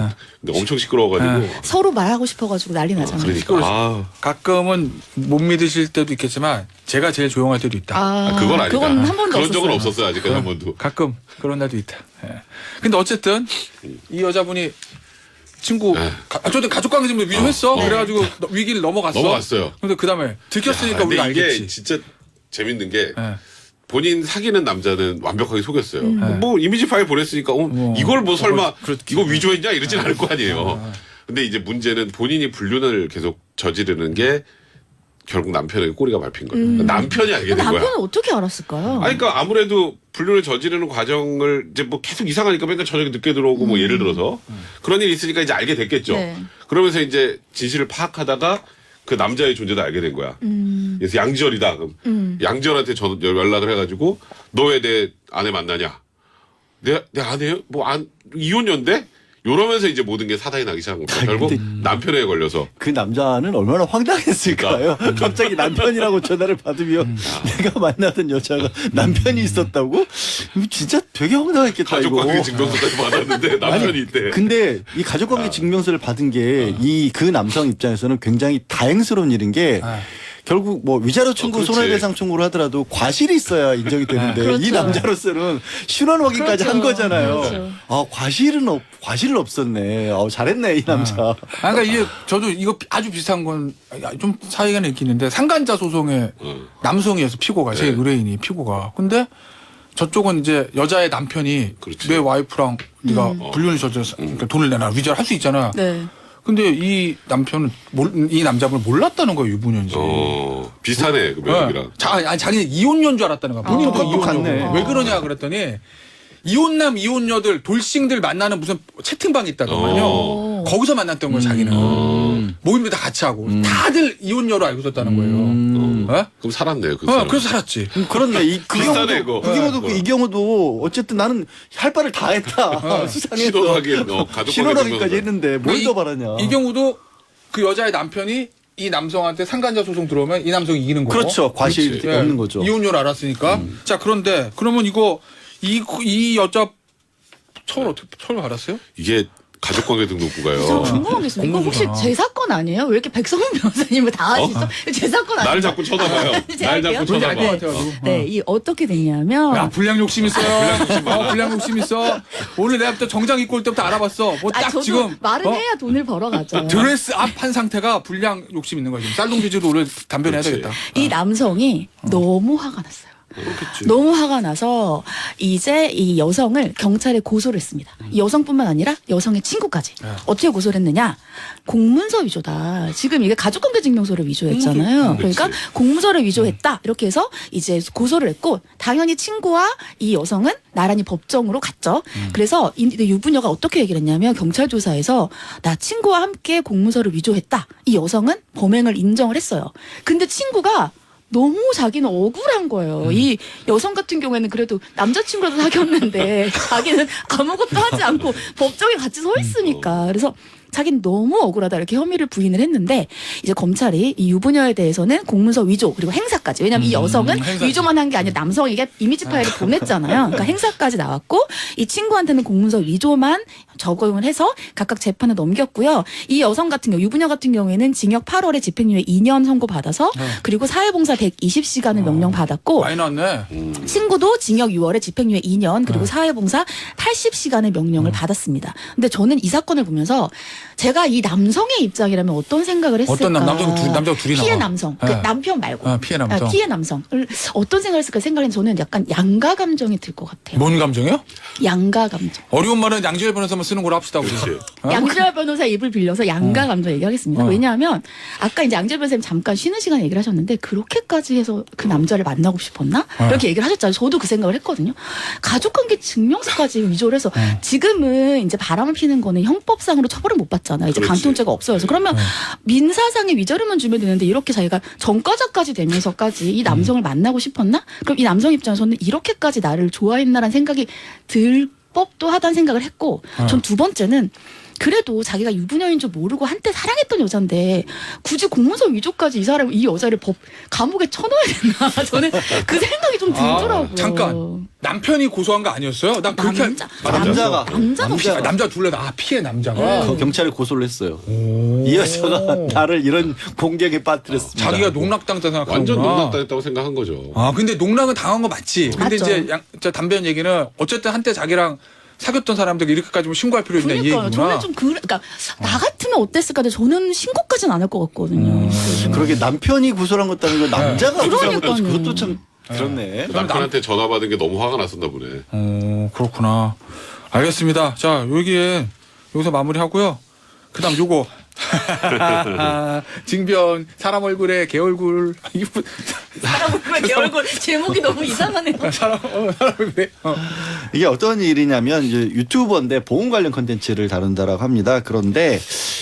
근데 엄청 시끄러워가지고. 서로 말하고 싶어가지고 난리 나잖아요. 그러니까. 아, 가끔은 못 믿으실 때도 있겠지만 제가 제일 조용할 때도 있다. 그건 아니다. 그건 한 번도 그런 적은 없었어요. 없었어요, 아직까지 한 번도. 가끔 그런 날도 있다. 예. 근데 어쨌든 이 여자분이 친구 어쨌든 가족관계 좀 위조했어. 그래가지고 위기를 넘어갔어. 넘어갔어요. 근데 그 다음에 들켰으니까 근데 우리가 이게 알겠지. 진짜 재밌는 게 예. 본인 사귀는 남자는 완벽하게 속였어요. 뭐 이미지 파일 보냈으니까 이걸 뭐 설마 이거 위조했냐 이러진 않을 거 아니에요. 근데 이제 문제는 본인이 불륜을 계속 저지르는 게 결국 남편에게 꼬리가 밟힌 거예요. 남편이 알게 된 거야. 남편은 어떻게 알았을까요? 아니, 그러니까 아무래도 불륜을 저지르는 과정을 이제 뭐 계속 이상하니까 맨날 저녁에 늦게 들어오고 뭐 예를 들어서 그런 일이 있으니까 이제 알게 됐겠죠. 네. 그러면서 이제 진실을 파악하다가 그 남자의 존재도 알게 된 거야. 그래서 양지열이다. 그럼 양지열한테 연락을 해가지고 너 왜 내 아내 만나냐? 내 아내요? 뭐 이혼녀인데? 이러면서 이제 모든 게 사단이 나기 시작한 겁니다. 결국 남편에 걸려서. 그 남자는 얼마나 황당했을까요? 갑자기 남편이라고 전화를 받으면 내가 만나던 여자가 남편이 있었다고? 이거 진짜 되게 황당했겠다 이거. 가족관계 증명서까지 받았는데 남편이 있대. 근데 이 가족관계 증명서를 받은 게 이 그 남성 입장에서는 굉장히 다행스러운 일인 게 결국 뭐 위자료 청구, 그렇지. 손해배상 청구를 하더라도 과실이 있어야 인정이 되는데 그렇죠. 이 남자로서는 신원 확인까지 그렇죠. 한 거잖아요. 그렇죠. 아 과실은 없었네. 잘했네 이 남자. 그러니까 이게 저도 이거 아주 비슷한 건 좀 사이가 있겠는데 상간자 소송의 남성이어서 피고가 제 의뢰인이 피고가. 근데 저쪽은 이제 여자의 남편이 그렇지. 내 와이프랑 네가 불륜을 저질러서 그러니까 돈을 내놔 위자료 할 수 있잖아. 네. 근데 이 남편은 이 남자분을 몰랐다는 거예요 유부녀인지. 비슷하네 그 면역이랑. 자기는 이혼녀인 줄 알았다는 거야. 본인도 그것도 같네. 이혼녀. 왜 그러냐 그랬더니 이혼남 이혼녀들 돌싱들 만나는 무슨 채팅방이 있다더만요. 거기서 만났던 거예요 자기는. 모임도 다 같이 하고 다들 이혼녀로 알고 있었다는 거예요. 어? 그럼 살았네요 그 사람. 그래서 살았지. 그렇네. 그 비슷하네, 경우도 이거. 그 경우도 이 경우도 어쨌든 나는 할 바를 다 했다. 수상해서 신원하게 가족관계 신원하기까지 증명서. 했는데 뭘 더 바라냐. 이 경우도 그 여자의 남편이 이 남성한테 상간자 소송 들어오면 이 남성이 이기는 거고. 그렇죠. 과실이 그렇지. 없는 거죠. 이혼녀를 알았으니까. 자 그런데 그러면 이거 이 여자 처벌 알았어요? 이게 가족관계 등록부가요. 저 궁금한 게 있어요. 이거 혹시 제 사건 아니에요? 왜 이렇게 백성훈 변호사님을 다 아시죠? 제 사건 아니에요? 날 자꾸 쳐다봐요. 날 자꾸 뭔지 알 것 쳐다봐. 같아가지고. 네, 이 어떻게 됐냐면 야 불량 욕심 있어요. 불량 욕심 있어. 오늘 내가부터 정장 입고 올 때부터 알아봤어. 뭐 딱 저도 지금 말은 해야 돈을 벌어가죠. 드레스 앞 한 상태가 불량 욕심 있는 거야 지금. 쌀롱 비즈로 오늘 담배 내야 그렇지. 되겠다. 이 남성이 너무 화가 났어요. 그렇겠지. 너무 화가 나서 이제 이 여성을 경찰에 고소를 했습니다. 이 여성뿐만 아니라 여성의 친구까지. 어떻게 고소를 했느냐? 공문서 위조다. 지금 이게 가족관계 증명서를 위조했잖아요. 그러니까 공문서를 위조했다. 이렇게 해서 이제 고소를 했고 당연히 친구와 이 여성은 나란히 법정으로 갔죠. 그래서 이 유부녀가 어떻게 얘기를 했냐면 경찰 조사에서 나 친구와 함께 공문서를 위조했다. 이 여성은 범행을 인정을 했어요. 근데 친구가 너무 자기는 억울한 거예요. 이 여성 같은 경우에는 그래도 남자친구라도 사귀었는데 자기는 아무것도 하지 않고 법정에 같이 서 있으니까. 그래서 자기는 너무 억울하다 이렇게 혐의를 부인을 했는데 이제 검찰이 이 유부녀에 대해서는 공문서 위조 그리고 행사까지 왜냐하면 이 여성은 행사지. 위조만 한 게 아니라 남성에게 이미지 파일을 보냈잖아요. 그러니까 행사까지 나왔고 이 친구한테는 공문서 위조만 적용을 해서 각각 재판을 넘겼고요. 이 여성 같은 경우 유부녀 같은 경우에는 징역 8월에 집행유예 2년 선고받아서 그리고 사회봉사 120시간을 명령받았고 많이 나왔네. 친구도 징역 6월에 집행유예 2년 그리고 사회봉사 80시간의 명령을 받았습니다. 근데 저는 이 사건을 보면서 제가 이 남성의 입장이라면 어떤 생각을 했을까? 어떤 남자가 둘이 나와. 피해 남성, 그 네. 남편 말고. 피해 남성. 피해 남성을 어떤 생각을 했을까 생각하면 저는 약간 양가 감정이 들 것 같아요. 뭔 감정이요? 양가 감정. 어려운 말은 양지열 변호사만 쓰는 걸로 합시다 우리. 그렇지. 양지열 변호사 입을 빌려서 양가 감정 얘기하겠습니다. 왜냐하면 아까 이제 양지열 변호사님 잠깐 쉬는 시간에 얘기를 하셨는데 그렇게까지 해서 그 남자를 만나고 싶었나? 이렇게 얘기를 하셨잖아요. 저도 그 생각을 했거든요. 가족관계 증명서까지 위조를 해서 지금은 이제 바람을 피는 거는 형법상으로 처벌을 못 받잖아요. 이제 그렇지. 간통죄가 없어요. 그러면 민사상의 위자료만 주면 되는데 이렇게 자기가 전과자까지 되면서까지 이 남성을 만나고 싶었나? 그럼 이 남성 입장에서는 이렇게까지 나를 좋아했나라는 생각이 들 법도 하다는 생각을 했고 전 두 번째는 그래도 자기가 유부녀인 줄 모르고 한때 사랑했던 여잔데 굳이 공문서 위조까지 이 여자를 감옥에 쳐넣어야 되나? 저는 그 생각이 좀 들더라고요. 잠깐. 남편이 고소한 거 아니었어요? 난 그렇게 남자가 남자 둘레 피해 남자가 경찰에 고소를 했어요. 이 여자가 나를 이런 공격에 빠뜨렸습니다. 자기가 농락당했다 생각하는구나. 완전 농락당했다고 생각한 거죠. 아 근데 농락은 당한 거 맞지. 근데 맞죠. 이제 저 담배연 얘기는 어쨌든 한때 자기랑 사귀었던 사람들 이렇게까지 뭐 신고할 필요 있나 이 그러니까요. 얘기구나. 저는 좀 그러니까 나 같으면 어땠을까? 근데 저는 신고까지는 안 할 것 같거든요. 그러게 남편이 고소를 한 것도 아니고 남자가 고소한 것도 그러니까요. 그것도 참 그렇네. 남편한테 전화 받은 게 너무 화가 났었나 보네. 그렇구나. 알겠습니다. 자 여기서 마무리하고요. 그다음 요거 징변 사람 얼굴에 개 얼굴 사람 얼굴에 개 얼굴 제목이 너무 이상하네요. 사람 얼굴에 이게 어떤 일이냐면 이제 유튜버인데 보험 관련 컨텐츠를 다룬다라고 합니다. 그런데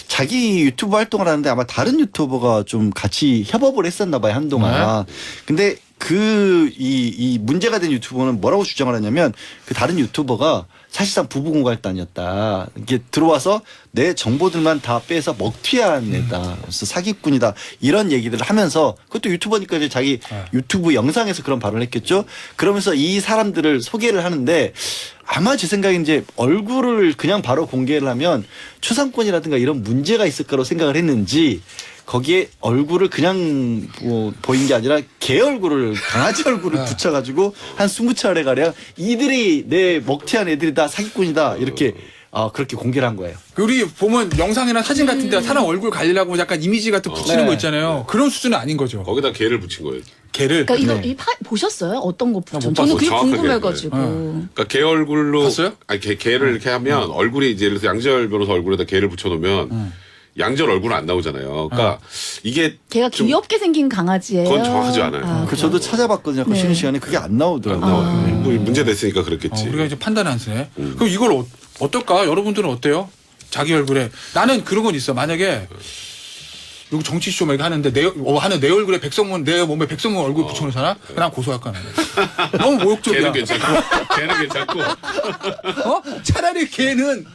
자기 유튜브 활동을 하는데 아마 다른 유튜버가 좀 같이 협업을 했었나 봐요 한동안. 근데 이 문제가 된 유튜버는 뭐라고 주장을 하냐면 그 다른 유튜버가 사실상 부부 공갈단이었다. 이게 들어와서 내 정보들만 다 빼서 먹튀한 애다. 그래서 사기꾼이다. 이런 얘기들을 하면서 그것도 유튜버니까 이제 자기 유튜브 영상에서 그런 발언을 했겠죠. 그러면서 이 사람들을 소개를 하는데 아마 제 생각에 이제 얼굴을 그냥 바로 공개를 하면 초상권이라든가 이런 문제가 있을 거라고 생각을 했는지 거기에 얼굴을 그냥 보인 게 아니라 개 얼굴을 강아지 얼굴을 붙여가지고 한 20차례 가량 이들이 내 먹튀한 애들이 다 사기꾼이다 이렇게 그렇게 공개를 한 거예요. 우리 보면 영상이나 사진 같은 데 사람 얼굴 가리려고 약간 이미지 같은 거 붙이는 거 있잖아요. 그런 수준은 아닌 거죠. 거기다 개를 붙인 거예요. 개를. 그러니까 이거 보셨어요? 어떤 거 붙여? 못 저는 봤어. 그게 정확하게. 궁금해가지고. 그러니까 개 얼굴로 봤어요? 아니 개를 이렇게 하면 얼굴이 이제 예를 들어서 양지열 변호사 얼굴에다 개를 붙여놓으면 양지열 얼굴은 안 나오잖아요. 그러니까 이게 걔가 좀 귀엽게 생긴 강아지예요. 그건 정확하지 않아요. 그 저도 찾아봤거든요. 아까 네. 쉬는 시간에 그게 안 나오더라고요. 뭐 문제 됐으니까 그렇겠지. 우리가 이제 판단을 안 쓰네. 그럼 이걸 어떨까? 여러분들은 어때요? 자기 얼굴에 나는 그런 건 있어. 만약에 여기 정치쇼 막 이렇게 하는데 내 얼굴에 백성문 내 몸에 백성문 얼굴 붙여놓은 사람 난 고소할 거야. 너무 모욕적이야. 개는 괜찮고 개는 괜찮고 차라리 걔는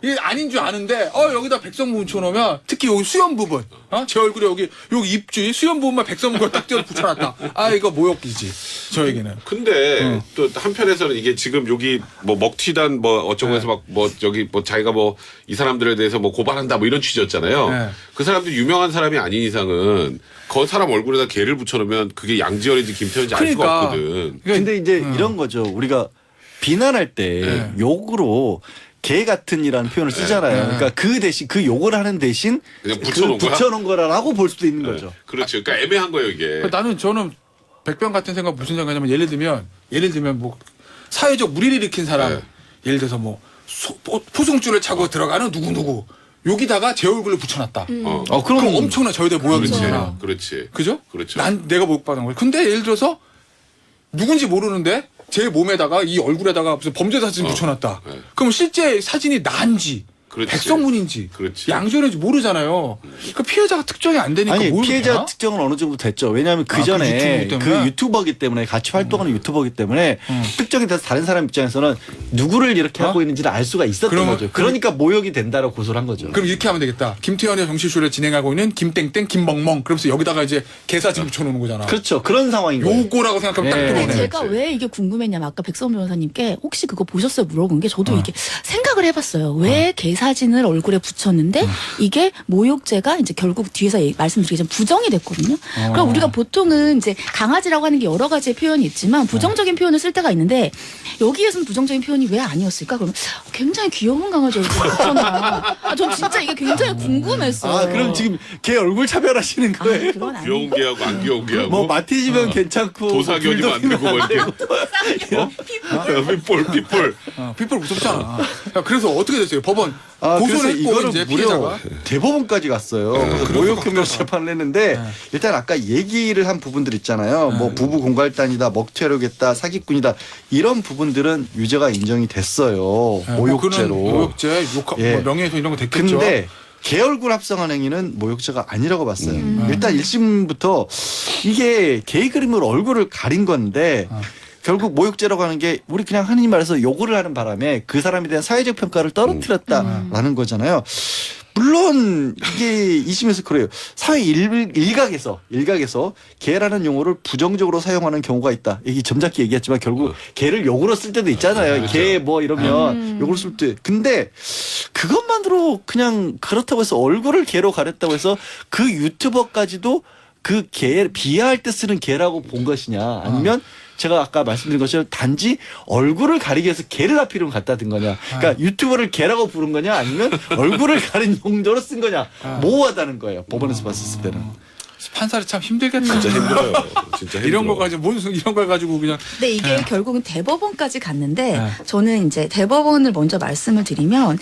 이게 아닌 줄 아는데 여기다 백성문 붙여놓으면 특히 여기 수염 부분 제 얼굴에 여기 입주위 수염 부분만 백성문을 딱 떼어 붙여놨다. 이거 모욕이지 저에게는. 근데 또 한편에서는 이게 지금 여기 뭐 먹튀단 뭐 어쩌고 해서 막 뭐 저기 뭐 자기가 뭐 이 사람들에 대해서 뭐 고발한다 뭐 이런 취지였잖아요. 네. 그 사람들 유명한 사람이 아닌 이상은 그 사람 얼굴에다 개를 붙여놓으면 그게 양지열인지 김태현인지 알 수가 그러니까. 없거든. 근데 이제 이런 거죠. 우리가 비난할 때 욕으로 개 같은이라는 표현을 쓰잖아요. 그러니까 그 대신 그 욕을 하는 대신 그냥 붙여놓은 거야? 붙여놓은 거라고 볼 수도 있는 거죠. 그렇죠. 그러니까 애매한 거예요 이게. 저는 백병 같은 생각 무슨 생각이냐면 예를 들면 뭐 사회적 무리를 일으킨 사람 네. 예를 들어서 뭐 포송줄을 차고 들어가는 누구 여기다가 제 얼굴을 붙여놨다. 그럼 엄청난 저희들 모욕이잖아. 그렇지. 그죠? 그렇죠. 난 내가 모욕받은 거야. 근데 예를 들어서 누군지 모르는데 제 몸에다가 이 얼굴에다가 무슨 범죄 사진 붙여놨다. 네. 그럼 실제 사진이 나인지 그렇지. 백성문인지 그렇지. 양지열인지 모르잖아요. 그 피해자가 특정이 안 되니까 아니 모욕이 피해자 되나? 특정은 어느 정도 됐죠. 왜냐하면 그 그 전에 유튜브 그 때문에? 유튜버기 때문에 같이 활동하는 유튜버기 때문에 특정이 돼서 다른 사람 입장에서는 누구를 이렇게 하고 있는지를 알 수가 있었던 그러면- 거죠. 그러니까 모욕이 된다라고 고소를 한 거죠. 그럼 이렇게 하면 되겠다. 김태현의 정치쇼를 진행하고 있는 김땡땡 김멍멍. 그러면서 여기다가 이제 개사진 붙여놓는 거잖아. 그렇죠. 그런 상황인 거예요. 요거라고 생각하면 딱 예. 아니, 들어오네. 제가 왜 이게 궁금했냐면 아까 백선 변호사님께 혹시 그거 보셨어요 물어본 게 저도 이게 생각을 해봤어요. 왜 개 사진을 얼굴에 붙였는데 이게 모욕죄가 이제 결국 뒤에서 말씀드리자면 부정이 됐거든요. 그럼 우리가 보통은 이제 강아지라고 하는 게 여러 가지의 표현이 있지만 부정적인 표현을 쓸 때가 있는데 여기에서는 부정적인 표현이 왜 아니었을까? 그러면 굉장히 귀여운 강아지 얼굴에 붙였나? 전 진짜 이게 굉장히 궁금했어요. 그럼 지금 걔 얼굴 차별하시는 거예요? 그건 아니에요. 귀여운 개하고 안 귀여운 개하고 뭐 마티즈면 괜찮고 도사견이면 안 되고 뭐 이렇게 pit볼 pit불 무섭잖아. 야, 그래서 어떻게 됐어요? 법원 그래서 고소를 했고 이거를 이제 무려 피해자가 대법원까지 갔어요. 그래서 모욕혐의로 재판을 했는데 일단 아까 얘기를 한 부분들 있잖아요. 뭐 부부 공갈단이다, 먹튀하려겠다, 사기꾼이다 이런 부분들은 유죄가 인정이 됐어요. 모욕죄로. 모욕죄, 예. 뭐 명예훼손 이런 거 됐겠죠. 근데 개 얼굴 합성한 행위는 모욕죄가 아니라고 봤어요. 일단 1심부터 이게 개 그림으로 얼굴을 가린 건데 결국 모욕죄라고 하는 게 우리 그냥 흔히 말해서 요구를 하는 바람에 그 사람에 대한 사회적 평가를 떨어뜨렸다라는 거잖아요. 물론 이게 2심에서 그래요. 사회 일각에서 개라는 용어를 부정적으로 사용하는 경우가 있다. 이게 점잖게 얘기했지만 결국 개를 욕으로 쓸 때도 있잖아요. 그렇죠. 개 뭐 이러면 욕으로 쓸 때. 근데 그것만으로 그냥 그렇다고 해서 얼굴을 개로 가렸다고 해서 그 유튜버까지도 그 개 비하할 때 쓰는 개라고 본 것이냐 아니면 제가 아까 말씀드린 것처럼 단지 얼굴을 가리기 위해서 개를 앞이름 갖다 든 거냐. 그러니까 유튜버를 개라고 부른 거냐 아니면 얼굴을 가린 용도로 쓴 거냐. 모호하다는 거예요. 법원에서 봤을 때는. 판사를 참 힘들겠다. 진짜 힘들어요. 진짜 힘들어. 이런 거 가지고 무슨 이런 걸 가지고 그냥. 근데 이게 결국은 대법원까지 갔는데 저는 이제 대법원을 먼저 말씀을 드리면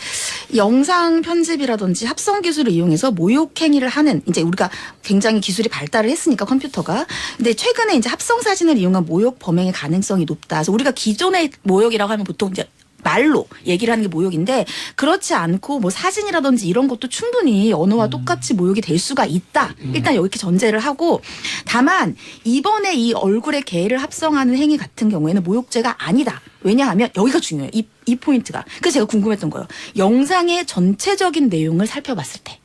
영상 편집이라든지 합성 기술을 이용해서 모욕 행위를 하는 이제 우리가 굉장히 기술이 발달을 했으니까 컴퓨터가 근데 최근에 이제 합성 사진을 이용한 모욕 범행의 가능성이 높다. 그래서 우리가 기존의 모욕이라고 하면 보통 이제 말로 얘기를 하는 게 모욕인데 그렇지 않고 뭐 사진이라든지 이런 것도 충분히 언어와 똑같이 모욕이 될 수가 있다. 일단 이렇게 전제를 하고 다만 이번에 이 얼굴에 개를 합성하는 행위 같은 경우에는 모욕죄가 아니다. 왜냐하면 여기가 중요해요. 이 포인트가. 그래서 제가 궁금했던 거예요. 영상의 전체적인 내용을 살펴봤을 때.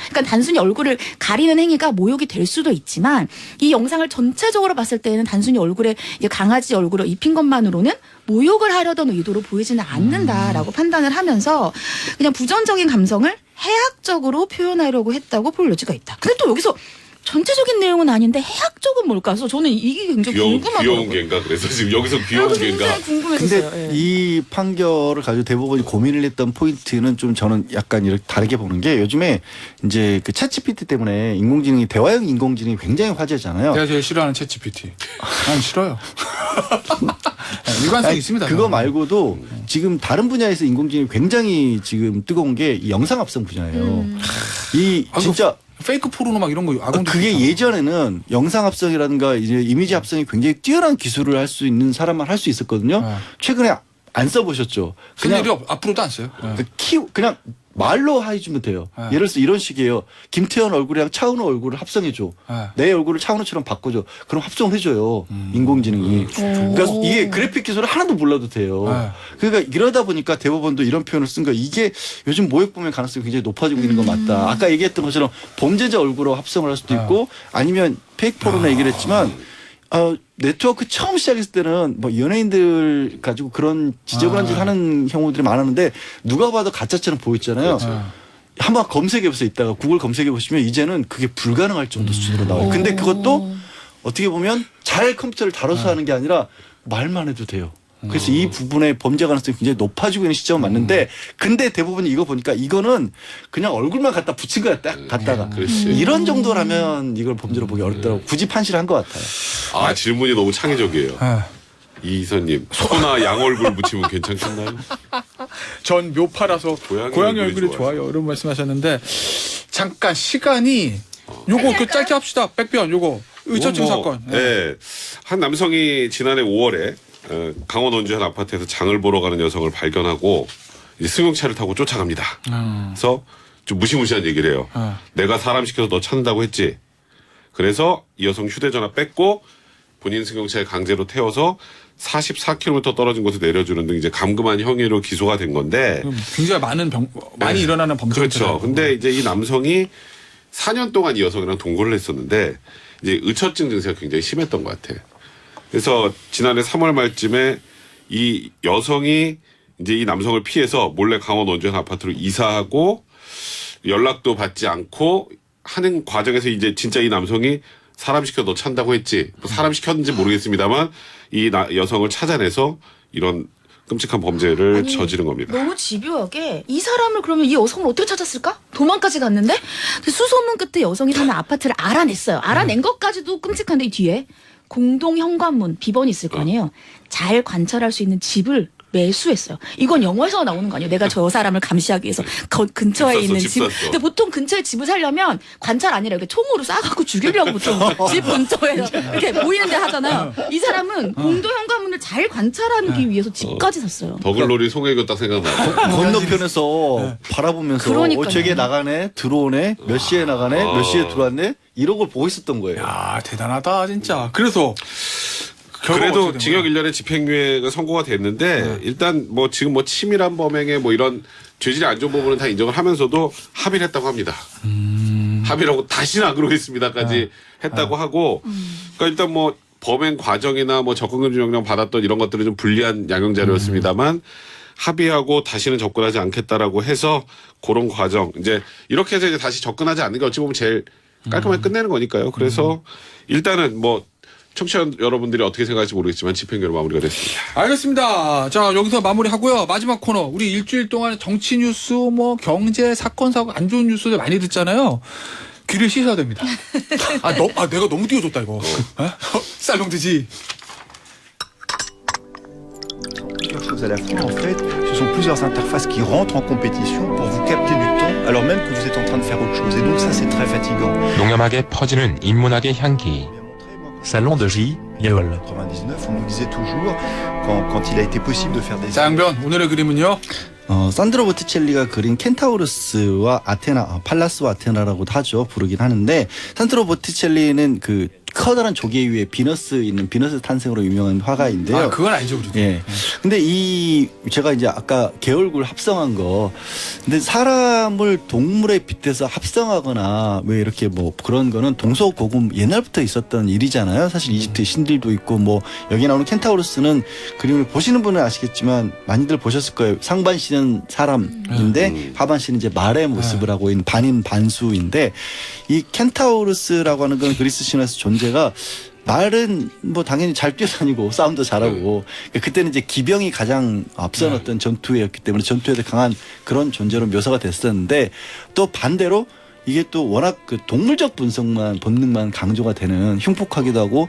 그러니까 단순히 얼굴을 가리는 행위가 모욕이 될 수도 있지만 이 영상을 전체적으로 봤을 때는 단순히 얼굴에 이제 강아지 얼굴을 입힌 것만으로는 모욕을 하려던 의도로 보이지는 않는다라고 판단을 하면서 그냥 부정적인 감성을 해학적으로 표현하려고 했다고 볼 여지가 있다. 근데 또 여기서 전체적인 내용은 아닌데 해학적은 뭘까? 그래서 저는 이게 굉장히 궁금하더라고요. 귀여운 개인가? 그래서 지금 여기서 귀여운 개인가? 굉장히 궁금해졌어요. 근데 예. 이 판결을 가지고 대법원이 고민을 했던 포인트는 좀 저는 약간 이렇게 다르게 보는 게 요즘에 이제 그 챗GPT 때문에 인공지능이 대화형 인공지능이 굉장히 화제잖아요. 제가 제일 싫어하는 챗GPT. 난 싫어요. 일관성이 있습니다. 그거 말고도 지금 다른 분야에서 인공지능이 굉장히 지금 뜨거운 게 이 영상 합성 분야예요. 이 진짜 페이크 포르노 막 이런 거 악용도 그게 있잖아. 예전에는 영상 합성이라든가 이제 이미지 합성이 굉장히 뛰어난 기술을 할 수 있는 사람만 할 수 있었거든요. 네. 최근에 안 써보셨죠? 그냥 일이 앞으로도 안 써요. 그냥 말로 해주면 돼요. 네. 예를 들어서 이런 식이에요. 김태현 얼굴이랑 차은우 얼굴을 합성해줘. 네. 내 얼굴을 차은우처럼 바꿔줘. 그럼 합성을 해줘요. 인공지능이. 그러니까 이게 그래픽 기술을 하나도 몰라도 돼요. 네. 그러니까 이러다 보니까 대법원도 이런 표현을 쓴 거예요. 이게 요즘 모욕 범죄 가능성이 굉장히 높아지고 있는 건 맞다. 아까 얘기했던 것처럼 범죄자 얼굴로 합성을 할 수도 있고 아니면 페이크 포르노 얘기를 했지만 네트워크 처음 시작했을 때는 뭐 연예인들 가지고 그런 지저분한 짓 하는 경우들이 많았는데 누가 봐도 가짜처럼 보였잖아요. 한번 검색해 보세요. 이따가 구글 검색해 보시면 이제는 그게 불가능할 정도 수준으로 나와요. 근데 그것도 어떻게 보면 잘 컴퓨터를 다뤄서 하는 게 아니라 말만 해도 돼요. 그래서 이 부분의 범죄 가능성이 굉장히 높아지고 있는 시점은 맞는데 근데 대부분이 이거 보니까 이거는 그냥 얼굴만 갖다 붙인 거야 딱 갖다가 그렇지. 이런 정도라면 이걸 범죄로 보기 어렵더라고. 굳이 판시를 한 것 같아요. 아 질문이 너무 창의적이에요. 네. 이희선님 소나 양 얼굴 붙이면 괜찮겠나요? 전 묘파라서 고양이 고양이 얼굴이 얼굴이 좋아요. 이런 말씀하셨는데 잠깐 시간이 요거 그 짧게 합시다. 백변 요거 의처증 사건. 네. 한 남성이 지난해 5월에 강원 원주 한 아파트에서 장을 보러 가는 여성을 발견하고 이제 승용차를 타고 쫓아갑니다. 그래서 좀 무시무시한 얘기를 해요. 내가 사람 시켜서 너 찾는다고 했지. 그래서 이 여성 휴대전화 뺏고 본인 승용차에 강제로 태워서 44km 떨어진 곳에 내려주는 등 이제 감금한 혐의로 기소가 된 건데 굉장히 많이 일어나는 범죄. 그렇죠. 근데 이제 이 남성이 4년 동안 이 여성이랑 동거를 했었는데 이제 의처증 증세가 굉장히 심했던 것 같아. 그래서 지난해 3월 말쯤에 이 여성이 이제 이 남성을 피해서 몰래 강원 원주 한 아파트로 이사하고 연락도 받지 않고 하는 과정에서 이제 진짜 이 남성이 사람 시켜 너 찬다고 했지. 뭐 사람 시켰는지 모르겠습니다만 이 여성을 찾아내서 이런 끔찍한 범죄를 저지른 겁니다. 너무 집요하게 이 사람을 그러면 이 여성을 어떻게 찾았을까? 도망까지 갔는데 수소문 끝에 여성이 사는 아파트를 알아냈어요. 알아낸 것까지도 끔찍한데 이 뒤에 공동 현관문 비번이 있을 거 아니에요. 잘 관찰할 수 있는 집을 매수했어요. 이건 영화에서 나오는 거 아니에요. 내가 저 사람을 감시하기 위해서 근처에 집 있는 샀어, 집. 집 샀어. 근데 보통 근처에 집을 살려면 관찰 아니라 이렇게 총으로 쏴갖고 죽이려고 보통 집 근처에서 이렇게 보이는데 하잖아요. 이 사람은 공동 현관문을 잘 관찰하기 위해서 집까지 샀어요. 더글로리 송혜교 딱 생각나요. 건너편에서 바라보면서 그러니까요. 저게 나가네 들어오네 몇 시에 나가네 몇 시에 들어왔네 이런 걸 보고 있었던 거예요. 야 대단하다 진짜. 그래서 결과가 그래도 어떻게 된 징역 거야? 1년의 집행유예가 선고가 됐는데 일단 뭐 지금 뭐 치밀한 범행에 뭐 이런 죄질이 안 좋은 부분은 다 인정을 하면서도 합의를 했다고 합니다. 합의를 하고 다시는 안 그러겠습니다까지 했다고 하고 그러니까 일단 뭐 범행 과정이나 뭐 접근금지 명령 받았던 이런 것들은 좀 불리한 양형 자료였습니다만 합의하고 다시는 접근하지 않겠다라고 해서 그런 과정 이제 이렇게 해서 이제 다시 접근하지 않는 게 어찌 보면 제일 깔끔하게 끝내는 거니까요. 그래서 일단은 뭐 청취자 여러분들이 어떻게 생각할지 모르겠지만 집행유예로 마무리가 됐습니다. 알겠습니다. 자, 여기서 마무리하고요. 마지막 코너. 우리 일주일 동안 정치 뉴스, 뭐 경제 사건 사고 안 좋은 뉴스들 많이 듣잖아요. 귀를 씻어야 됩니다. 내가 너무 띄워줬다 이거. 쌀롱드지. Plusieurs choses à la fois, en fait, ce sont plusieurs interfaces qui rentrent en compétition pour vous capter du temps alors même que vous êtes en train de faire autre chose. Et donc ça, c'est très fatigant. 농염하게 퍼지는 인문학의 향기. Salon de J. 예월. 99, on nous disait toujours, quand il a été possible de faire des... 자, 양변 오늘의 그림은요. 산드로 보티첼리가 그린 켄타우루스와 아테나, 팔라스와 아테나라고도 하죠. 부르긴 하는데 산드로 보티첼리는 그 커다란 조개 위에 비너스 있는 비너스 탄생으로 유명한 화가인데요. 아, 그건 알죠, 우리도. 예. 근데 이 제가 이제 아까 개얼굴 합성한 거, 근데 사람을 동물에 빗대서 합성하거나 왜 이렇게 뭐 그런 거는 동서고금 옛날부터 있었던 일이잖아요. 사실 이집트 신들도 있고 뭐 여기 나오는 켄타우루스는 그림을 보시는 분은 아시겠지만 많이들 보셨을 거예요. 상반신은 사람인데 하반신은 이제 말의 모습을 하고 있는 반인 반수인데 이 켄타우루스라고 하는 건 그리스 신화에서 존재가 말은 뭐 당연히 잘 뛰어다니고 싸움도 잘하고 그러니까 그때는 이제 기병이 가장 앞선 어떤 전투였기 때문에 전투에도 강한 그런 존재로 묘사가 됐었는데 또 반대로 이게 또 워낙 그 동물적 본능만 강조가 되는 흉폭하기도 하고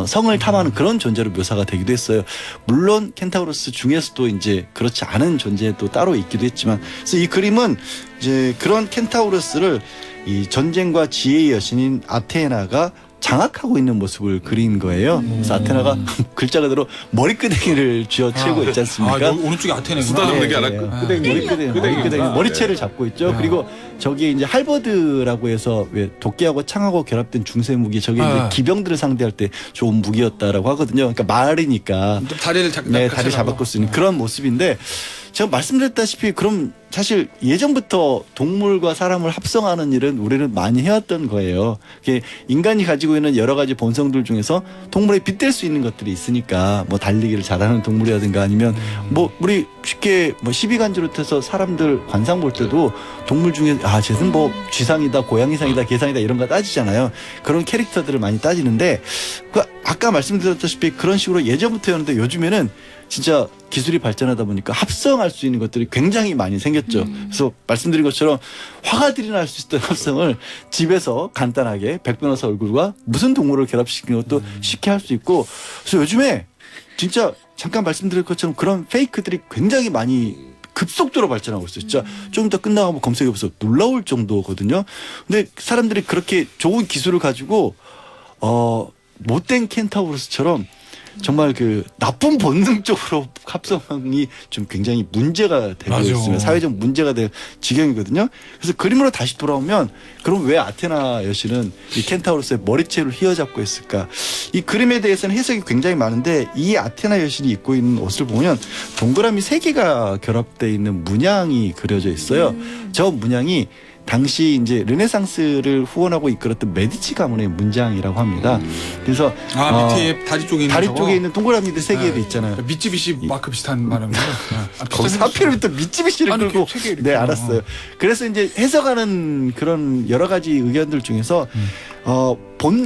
성을 탐하는 그런 존재로 묘사가 되기도 했어요. 물론 켄타우로스 중에서도 이제 그렇지 않은 존재도 따로 있기도 했지만 그래서 이 그림은 이제 그런 켄타우로스를 이 전쟁과 지혜의 여신인 아테나가 장악하고 있는 모습을 그린 거예요. 그래서 아테나가 글자 그대로 머리끄댕이를 쥐어채고 있지 않습니까? 오른쪽에 아테네구나. 쓰다 잡는 게 아니라 머리끄댕이 머리채를 잡고 있죠. 그리고 저기 이제 할버드라고 해서 왜 도끼하고 창하고 결합된 중세 무기 저게 이제 기병들을 상대할 때 좋은 무기였다라고 하거든요. 그러니까 말이니까 다리를 다리 잡아볼 수 있는 그런 모습인데 제가 말씀드렸다시피 그럼 사실 예전부터 동물과 사람을 합성하는 일은 우리는 많이 해왔던 거예요. 인간이 가지고 있는 여러 가지 본성들 중에서 동물에 빗댈 수 있는 것들이 있으니까 뭐 달리기를 잘하는 동물이라든가 아니면 뭐 우리 쉽게 뭐 12간지로 해서 사람들 관상 볼 때도 동물 중에 쟤는 뭐 쥐상이다 고양이상이다 개상이다 이런 거 따지잖아요. 그런 캐릭터들을 많이 따지는데 아까 말씀드렸다시피 그런 식으로 예전부터였는데 요즘에는 진짜 기술이 발전하다 보니까 합성할 수 있는 것들이 굉장히 많이 생겼죠. 그래서 말씀드린 것처럼 화가들이나 할 수 있던 합성을 집에서 간단하게 백변호사 얼굴과 무슨 동물을 결합시키는 것도 쉽게 할 수 있고 그래서 요즘에 진짜 잠깐 말씀드린 것처럼 그런 페이크들이 굉장히 많이 급속도로 발전하고 있어요. 진짜 좀 더 끝나고 한번 검색해보세요. 놀라울 정도거든요. 근데 사람들이 그렇게 좋은 기술을 가지고 못된 켄타우로스처럼 정말 그 나쁜 본능 쪽으로 합성이 좀 굉장히 문제가 되고 있으면 사회적 문제가 될 지경이거든요. 그래서 그림으로 다시 돌아오면 그럼 왜 아테나 여신은 이 켄타우로스의 머리채를 휘어잡고 있을까? 이 그림에 대해서는 해석이 굉장히 많은데 이 아테나 여신이 입고 있는 옷을 보면 동그라미 3개가 결합되어 있는 문양이 그려져 있어요. 저 문양이 당시 이제 르네상스를 후원하고 이끌었던 메디치 가문의 문장이라고 합니다. 그래서 밑에 다리 쪽에 있는 다리 쪽에 있는 동그라미들 3개도 있잖아요. 미쯔비시 마크 비슷한 말입니다. 거기서 하필이면 또 미쯔비시를 끌고 네 알았어요. 그래서 이제 해석하는 그런 여러 가지 의견들 중에서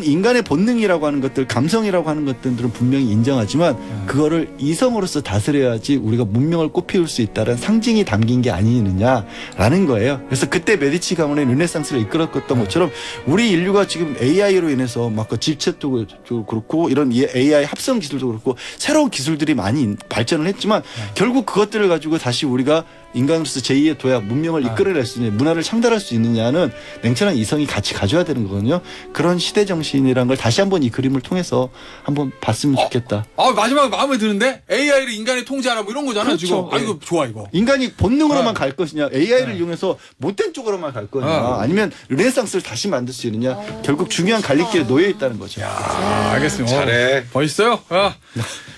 인간의 본능이라고 하는 것들, 감성이라고 하는 것들은 분명히 인정하지만 그거를 이성으로서 다스려야지 우리가 문명을 꽃피울 수 있다는 상징이 담긴 게 아니느냐라는 거예요. 그래서 그때 메디치 가문의 르네상스를 이끌었던 것처럼 우리 인류가 지금 AI로 인해서 막 집체도 그렇고 이런 AI 합성 기술도 그렇고 새로운 기술들이 많이 발전을 했지만 결국 그것들을 가지고 다시 우리가 인간으로서 제2의 도약 문명을 이끌어낼 수 있는 문화를 창달할 수 있느냐는 냉철한 이성이 같이 가져야 되는 거거든요. 그런 시대 정신이란 걸 다시 한번 이 그림을 통해서 한번 봤으면 좋겠다. 마지막에 마음에 드는데 AI를 인간이 통제하라 뭐 이런 거잖아요. 그렇죠. 지금. 이거 좋아 이거. 인간이 본능으로만 갈 것이냐, AI를 이용해서 못된 쪽으로만 갈 거냐, 아니면 르네상스를 다시 만들 수 있느냐, 결국 중요한 갈림길에 놓여 있다는 거죠. 알겠습니다. 잘해. 멋있어요.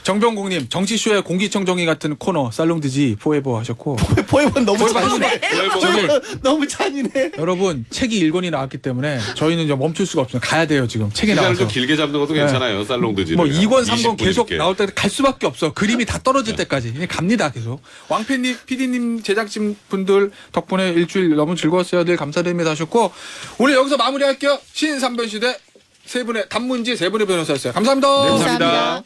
정병국님 정치쇼의 공기청정기 같은 코너 살롱드지 포에버 하셨고 포에버는 너무 잔인해. 포에버. 너무 잔인해. 여러분 책이 1권이 나왔기 때문에 저희는 이제 멈출 수가 없어요. 가야 돼요 지금 책이 시간을 나와서. 좀 길게 잡는 것도 괜찮아요. 살롱드지. 뭐 2권 3권 계속 나올 때 갈 수밖에 없어. 그림이 다 떨어질 때까지 그냥 갑니다 계속. 왕PD님, PD님, 제작진 분들 덕분에 일주일 너무 즐거웠어요. 늘 감사드립니다 하셨고 오늘 여기서 마무리할게요. 신삼변시대 세 분의 단문지 세 분의 변호사였어요. 감사합니다. 감사합니다.